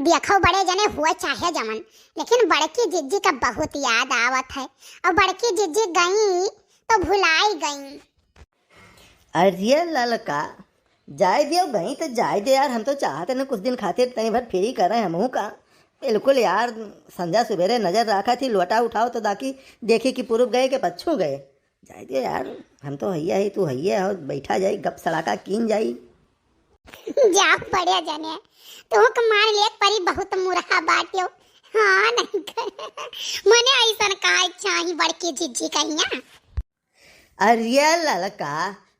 देखो बड़े जने हुए चाहे जमन, लेकिन बड़की जिज्जी का बहुत याद आवत है। और बड़की जिज्जी गई तो भुलाई गई। अरे ललका, जाए दियो गई तो जाए दे यार। हम तो चाहते न कुछ दिन खातिर तनी भर फ्री करें हमहू का। बिल्कुल यार, संध्या सुबेरे नजर रखा थी लोटा उठाओ तो दाकी देखी कि पूर्व गए के पच्छू गए। जाए दियो यार, हम तो हैया ही तू हैया हो, बैठा जाई गप सड़ाका कीन जाई। जाओ बड़े जने, तुम कमार ले परी बहुत मुरहा बाटियो। हाँ नहीं मने ऐसा का चाही बड़की जिज्जी कहिया। अरे ललका,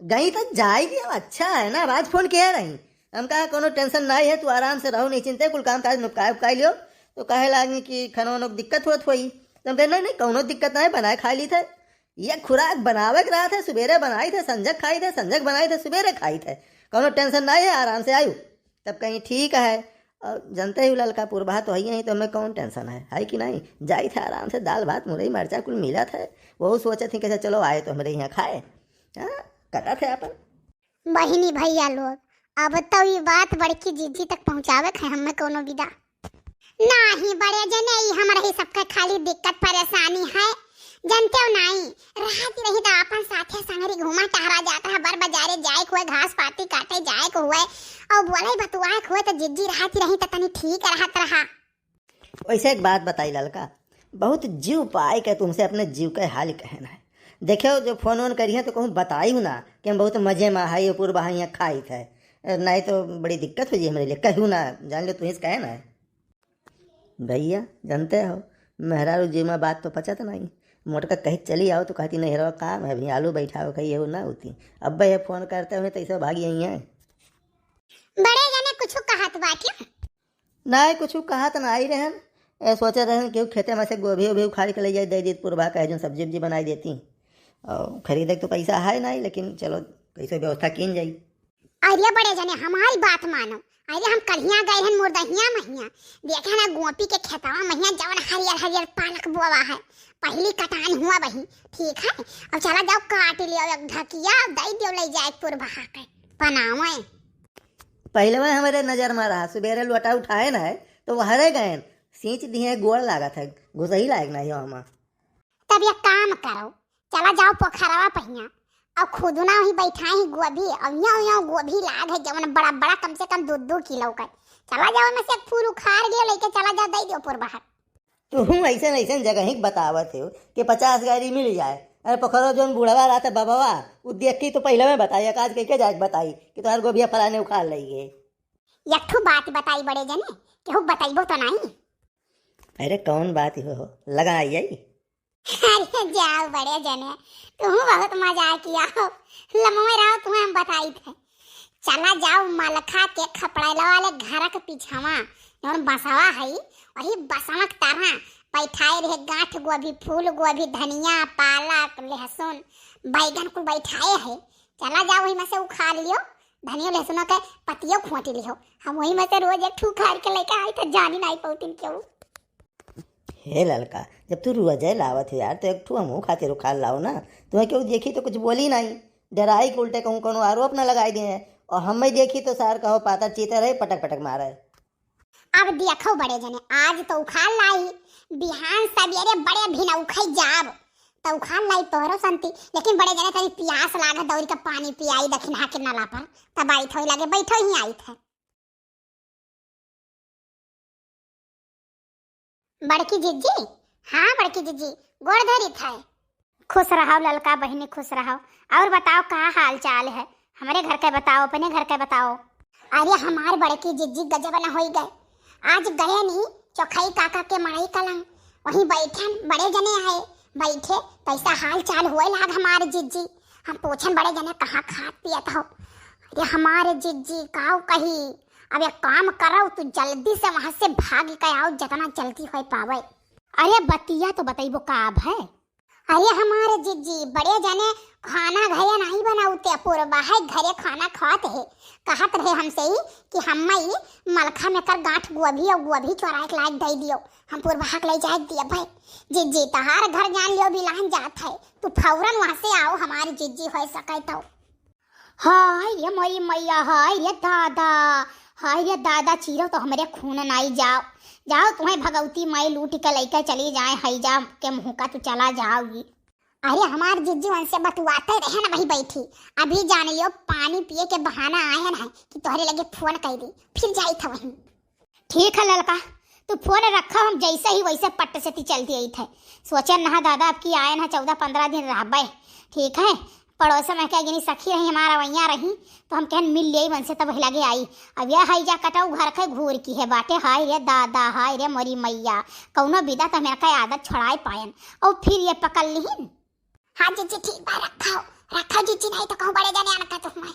गई तो जाए दियो, अच्छा है ना। आज फोन किया रही, हम कहा कोनो टेंशन नहीं है, तू आराम से रहो, नहीं चिंता, कुल काम काज नुपकाए उपकाई लियो। तो कहे लगी कि खाना दिक्कत होत हुई, तो हम कहे नहीं नहीं कोनो दिक्कत नहीं, बनाए खा ली थे। ये खुराक बनावे के रहा थे, सुबेरे बनाई थे, संजक खाई थे, संजक बनाई थे, सुबेरे खाई थे, कोनो टेंशन नहीं है, आराम से आयु। तब कहीं ठीक है, और जानते ही ललका पूर्वा तो ही तो हमें कौन टेंशन है कि नहीं। जाई थे आराम से, दाल भात मुरई मरचा कुल मिला था। वो सोचे थी कैसे चलो आए तो हमारे यहाँ खाए। हाँ, कटा थे अपन बहिनी भैया लोग। अब तो ये बात बड़की जिज्जी तक पहुँचावे है हमें कोनो विदा नहीं। बड़े जने हमारे ही सबका खाली दिक्कत परेशानी है, जानते हो नहीं। रात रही तो अपन साथे संगरी घूमा टहरा जाता है, बर बाजारे जाए हुए, घास पाती काटे जाए को हुए, और बोले बतुआए हुए तो जिज्जी रात रही तो तनी ठीक रहत रहा। वैसे एक बात बताई ललका, बहुत जीव पाए के तुमसे अपने जीव का हाल कहना है। देखो जो फोन वोन करिए तो कहूँ बताई हूँ ना कि हम बहुत मजे में हाई पूर्वा यहाँ खाई थे, नहीं तो बड़ी दिक्कत हो जाए हमारे लिए। कहूँ ना, जान लो तुम इस कहे ना भैया, जानते हो मेहरारू जी में बात तो पचत नहीं। मोटका कहीं चली आओ तो कहती नहीं रो काम है, अभी आलू बैठाओ कहीं ये ना होती। अब भैया फोन करते हुए तो ऐसा भागी यही है। बड़े जने कुछ कहत बाकी नहीं कुछ कहा तो ना ही रहन, सोचे रहन कि खेते में से गोभी वोभी उखाड़ के ले जाए दे दी पूर्वा कहे जो सब्जी उब्जी बनाई देती। और खरीदे तो पैसा है नहीं, लेकिन चलो कैसे व्यवस्था की जाई। अरे बड़े जने हमारी बात मानो। अरे हम कलिया गए हैं मुर्दहिया महिया, देखे ना गोपी के खेतवा महिया जवन हरियर हरियर पालक बोवा है, पहली कटान हुआ बही, ठीक है। अब चला जाओ काट लियो एक ढकिया, दई दियो ले जाए पूर्वा के बनावे। पहले में हमारे नजर में रहा, सुबेरे लोटा उठाए ना है तो वो हरे गए, सींच दिए, गोड़ लागत है, घुसही लायक नहीं हो हम। तब ये काम करो, चला जाओ पोखरवा पहिया, और खुद ना ही बैठा ही गोभी, और यहाँ गोभी लाग है जवन बड़ा बड़ा, कम से कम 2-2 किलो का। चला जाओ में से एक फूल उखाड़ लियो, लेके चला जाओ, दे दियो पूर्वा। तुम ऐसे ऐसे जगह ही बतावत हो कि 50 गाड़ी मिल जाए। अरे पोखरो जो बूढ़वा रहा था बाबा वो देख के तो पहले में बताई, आज कह जाए बताई कि तुम्हारे गोभिया फलाने उखाड़ लेंगे। यठू बात बताई बड़े जने, केहू बताइबो तो नहीं। अरे कौन बात हो लगा आई। अरे जाओ बड़े जने, तुम बहुत मजा किया हो, लम्बे रहो, तुम्हें हम बताई थे। चला जाओ मलखा के खपड़ैला वाले घर के पीछावा जौन बसवा है, वही बसवा के तरह बैठाए रहे गांठ गोभी, फूल गोभी, धनिया, पालक, लहसुन, बैगन को बैठाए है। चला जाओ वही में से उखाड़ लियो, धनिया लहसुन के पत्तियों खोट लियो। हम वही में से रोज एक ठू उखाड़ के लेके आई थे, जानी नहीं पौती क्यों। हे ललका, जब तू रुअजय लावत है यार तो एक ठू हमहू खातिर उखाड़ लाओ ना। तुम्हें क्यों देखी तो कुछ बोली नहीं, डराई के उल्टे कहूँ कोनो आरोप न लगाई दिए। और हमें देखी तो सार कहो पातर चीते रहे, पटक पटक मारे। अब देखो बड़े जने, आज तो उखाड़ लाई, बिहान सवेरे बड़े भिना उखाई जाब तो उखाड़ लाई तोहरो संती। लेकिन बड़े जने तनी प्यास लागे, दौड़ी का पानी पियाई दखिना के नला पर, तब आई थोड़ी लगे बैठो ही आई थे। बड़की जिज्जी, हाँ बड़की जिज्जी, गोड़ धरी था। खुश रहो ललका बहिनी, खुश रहो। और बताओ क्या हाल चाल है, हमारे घर का बताओ, अपने घर का बताओ। अरे हमारे बड़की जिज्जी गजब न हो गए, आज गए नहीं चौखई काका के मड़ई कलंग, वहीं बैठे बड़े जने आए, बैठे कैसा हाल चाल हुए लाग हमारे जिज्जी। हम पूछन बड़े जने कहाँ खात पियत हो। अरे हमारे जिज्जी काऊ कही, अब एक काम करो, तू जल्दी से वहां से भाग के आओ, जितना जल्दी हो पावे। अरे बतिया तो बताइबो काब है। अरे हमारे जिज्जी बड़े जने खाना घरे नहीं बनाते, पूर्वा है घरे खाना खाते है। कहत रहे हमसे ही कि हम मलखा में कर गांठ गोभी और गोभी चोरा के लायक दे दियो, हम पूर्वा ले जाए दिया भाई। जिज्जी तहार घर जान लियो बिलान जात है, तू फौरन वहां से आओ, हमारी जिज्जी हो सके तो। हाय रे मई मैया, हाय रे दादा, हाय रे दादा चीरो तो हमारे खून नाई जाओ जाओ, तुम्हें भगवती माई लूट के लेकर चली जाए, हैजा के मुँह का तू चला जाओगी। अरे हमार जिज्जू उनसे बतवाते रहे ना, वही बैठी। अभी जान लियो पानी पिए के बहाना आए ना कि तोहरे लगे फोन कर दी, फिर जाई था वहीं। ठीक है लड़का, तू फोन रखा, हम जैसे ही वैसे पट्ट से चलती आई थे। सोचे ना दादा अब की आए ना 14-15 दिन रहबे, ठीक है। पड़ोस में कह गिनी सखी रही हमारा वैया रही, तो हम कहन मिल लिये मन से तब लगे आई। अब यह हैजा कटाऊ घर के घूर की है बाटे। हाय रे दादा, हाय रे मरी मैया, कौनो विदा तो मेरा का आदत छुड़ाए पायन और फिर ये पकड़ लीन। हाँ जीजी ठीक बा, रखा जीजी, नहीं तो कहूँ बड़े जाने आना का तुम्हें।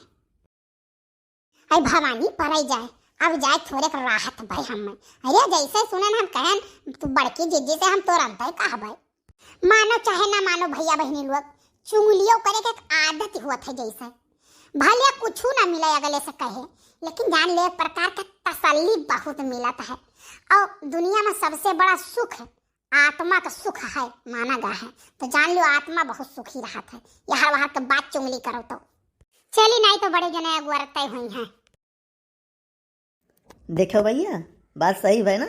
अरे भवानी पर जाए, अब जाए थोड़े कर राहत भाई हम। अरे जैसे सुनन हम कहन तू बड़की जीजी से हम तुरंत ही कहा भाई। मानो चाहे ना मानो भैया बहनी लोग, चुंगलियों करे के एक आदत हुआ था जैसे। भले कुछ ना मिला अगले से कहे, लेकिन जान ले प्रकार का तसल्ली बहुत मिला है। और दुनिया में सबसे बड़ा सुख आत्मा का सुख है माना गया है। तो जान लो आत्मा बहुत सुखी रहा था। यहाँ वहाँ तो बात चुंगली करो तो चली, नहीं तो बड़े जने अगुआरते हुई हैं। देखो भैया बात सही है ना,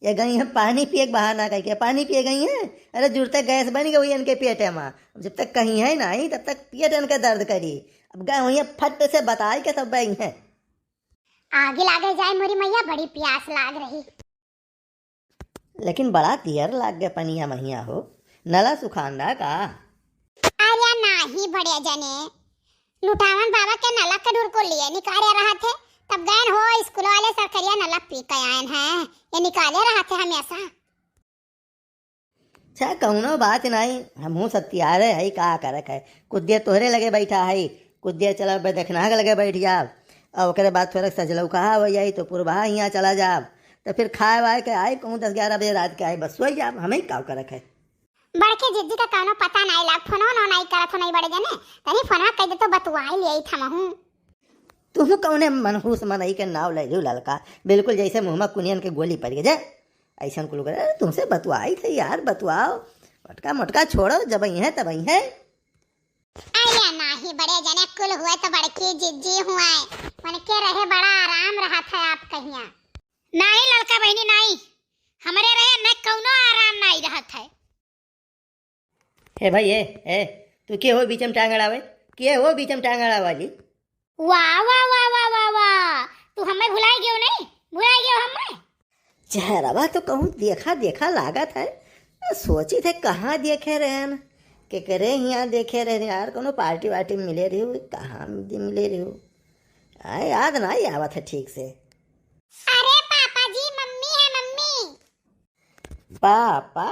ये गई है पानी पिए बहाना कह के पानी पिए गई है। अरे जुड़ते गैस बन गई इनके पेटे में, जब तक कहीं है नहीं तब तक पेट इनके दर्द करी। अब गए हुई फट से बताई के सब गई है। आगे लागे जाए मोरी मैया, बड़ी प्यास लाग रही। लेकिन बड़ा तियर लाग गया पनिया महिया हो, नला सुखांदा का। अरे नहीं बड़े जने, लुटावन बाबा के नला के डूर को लिए निकाले रहा थे, तब गए हो स्कूल वाले सरकरिया नला पी के आए हैं, ये निकाले रहा थे हमेशा। अच्छा कौनो बात नहीं, हमहू सत्यारे है का करक है। कुछ देर तोहरे लगे बैठा है, कुछ देर चला देखना के लगे बैठ जाब, और ओकरे बाद थोड़ा सजलऊ कहा हो जाई तो पूर्वा यहाँ चला जाब, तो फिर खाए वाए के आए कहूँ 10-11 बजे रात के आए, बस सोई जाब। हमें का करक है। बड़के जिद्दी का कानो पता नहीं लाग, फोनो नहीं करत हो नहीं बड़े जने, तनी फोनवा कह दे तो बतवाई ले था महू। तुम कौने मनहूस मनई के नाव ले लो लड़का, बिल्कुल जैसे मुँह में कुनियन के गोली पड़ गए। ऐसा कुल करे तुमसे बतवाई थे यार, बतवाओ, मटका मटका छोड़ो, जब ही है तब ही है। अरे नहीं बड़े जने कुल हुए तो बड़की जिज्जी हुआ, मन के रहे बड़ा आराम रहा था आप कहिया। नहीं लड़का बहनी नहीं, हमारे रहे न कौनो आराम नहीं रहा था। हे भाई ए तू के हो बीच में टांग अड़ावे, के हो बीच में टांग अड़ावाली। वाह वाह वाह वाह वाह वाह, तू हमें भुलाई गयो नहीं, भुलाई गयो हमें। चेहरा तो कहूँ देखा देखा लागत है, सोची थे कहाँ देखे रहे न, के करे यहाँ देखे रहे यार, कोनो पार्टी वार्टी में मिले रही हो, कहाँ मिले रही हो, याद नहीं आवत है ठीक से। अरे पापा जी, मम्मी है मम्मी। पापा?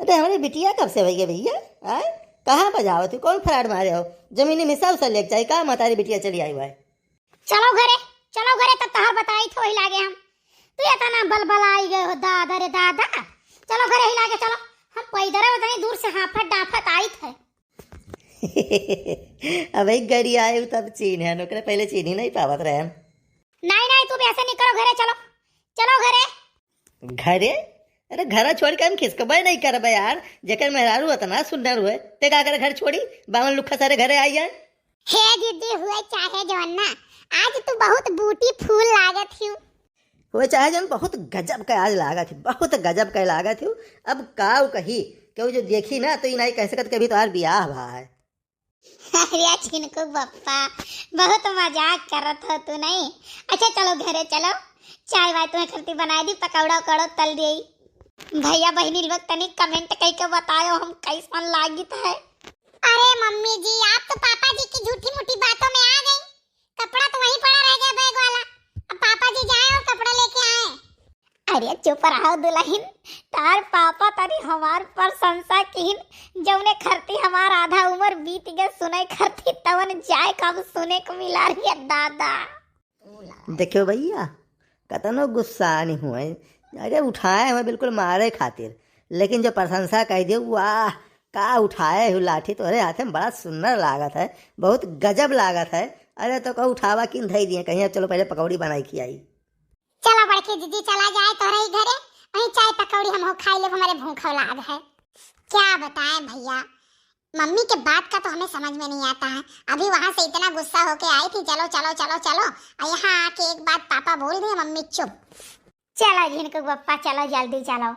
अरे हमारी बिटिया कब से भैया भैया आए, कहाँ बजाओ तू, कौन फराड मारे हो, जमीनी में सब लेके जाए का मतारी बिटिया चली आई हुआ है। चलो घरे तो तहार बताई थो ही लागे हम, तू ये तना बलबल आई गए हो दादा रे दादा। चलो घरे ही लागे, चलो हम पैदल उतनी दूर से हाफत डाफत आई थे। अब एक गड़ी आए तब चीन है नौकरे, पहले चीन ही नहीं पावत रहे। नहीं तू भी ऐसे नहीं करो, घरे चलो, चलो घरे। घरे? अरे घर छोड़ के हम खिसकबे नहीं करबे यार, जेकर मेहरारू उतना सुंदर हुए ते का करे घर छोड़ी, बावन लुखा सारे घरे आई जाए। हे दीदी हुए चाहे जवन्ना, आज तू बहुत बूटी फूल लागत ही हुए चाहे जन बहुत गजब का आज लागत थी, बहुत गजब का लागत थी। अब काऊ कही क्यों जो देखी ना तो नहीं कह सकत कभी तुम्हार ब्याह भा है। अरे चिनको बप्पा बहुत मजाक करत हो तू नहीं। अच्छा चलो घरे चलो, चाय वाय तुम्हें खरती बना दी, पकौड़ा उकौड़ा तल दी। भैया बहनी लोग तनी कमेंट करके बताओ हम कैसन लागित है। अरे मम्मी जी आप तो पापा जी की झूठी मूठी बातों में आ गई, कपड़ा तो वहीं पड़ा रह गया बैग वाला, अब पापा जी जाए और कपड़ा लेके आए। अरे चुप रहो दुल्हन, तार पापा तारी हमार प्रशंसा कीन, जौने खरती हमार आधा उम्र बीत गए सुने खरती तवन जाए कब सुने को मिला रही है दादा। देखो भैया कतनो गुस्सा नहीं हुए, अरे उठाए हुए बिल्कुल मारे खातिर, लेकिन जो प्रशंसा कह दियो वाह का उठाए हुए लाठी तो अरे हाथ में बड़ा सुंदर लागत है, बहुत गजब लागत है। अरे तो कहो उठावा किन धई दिए कहीं, चलो पहले पकौड़ी बनाई की आई। चलो बड़की दीदी चला जाए तो रही घरे, वहीं चाय पकौड़ी हम हो खाई ले, हमारे भूख लाग है। क्या बताएं भैया, मम्मी के बात का तो हमें समझ में नहीं आता है। अभी वहां से इतना गुस्सा होके आई थी, चलो चलो चलो चलो, और यहाँ आके एक बात पापा बोल दिए, मम्मी चुप। चलो जिनको पप्पा, चलो जल्दी चलो।